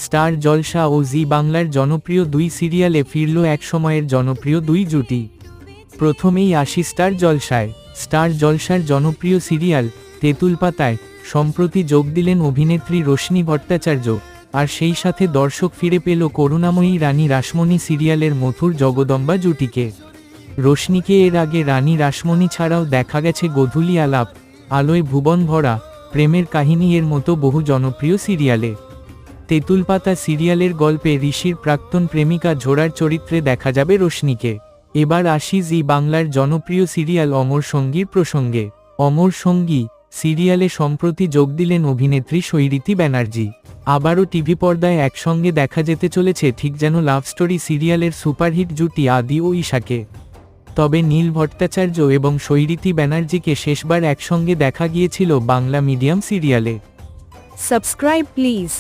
Star জলসা ও জি বাংলার জনপ্রিয় দুই সিরিয়ালে ফিরল এক সময়ের জনপ্রিয় দুই জুটি। প্রথমেই আসি স্টার জলসায়। স্টার জলসার জনপ্রিয় সিরিয়াল তেঁতুল পাতায় সম্প্রতি যোগ দিলেন অভিনেত্রী রোশনি ভট্টাচার্য, আর সেই সাথে দর্শক ফিরে পেল করুণাময়ী রানী রাসমণি সিরিয়ালের মথুর জগদম্বা জুটিকে। রোশনিকে এর আগে রানী রাসমণি ছাড়াও দেখা গেছে গোধূলি আলাপ, আলোয় ভুবন ভরা, প্রেমের কাহিনী এর মতো বহু জনপ্রিয় সিরিয়ালে। তেঁতুল পাতা সিরিয়ালের গল্পে ঋষির প্রাক্তন প্রেমিকা ঝোড়ার চরিত্রে দেখা যাবে রোশনিকে। এবার আসি জি বাংলার জনপ্রিয় সিরিয়াল অমর সঙ্গীর প্রসঙ্গে। অমর সঙ্গী সিরিয়ালে সম্প্রতি যোগ দিলেন অভিনেত্রী সৈরিতি ব্যানার্জি। আবারও টিভি পর্দায় একসঙ্গে দেখা যেতে চলেছে ঠিক যেন লাভ স্টোরি সিরিয়ালের সুপারহিট জুটি আদি ও ঈশাকে। তবে নীল ভট্টাচার্য এবং সৈরিতি ব্যানার্জিকে শেষবার একসঙ্গে দেখা গিয়েছিল বাংলা মিডিয়াম সিরিয়ালে। Subscribe please.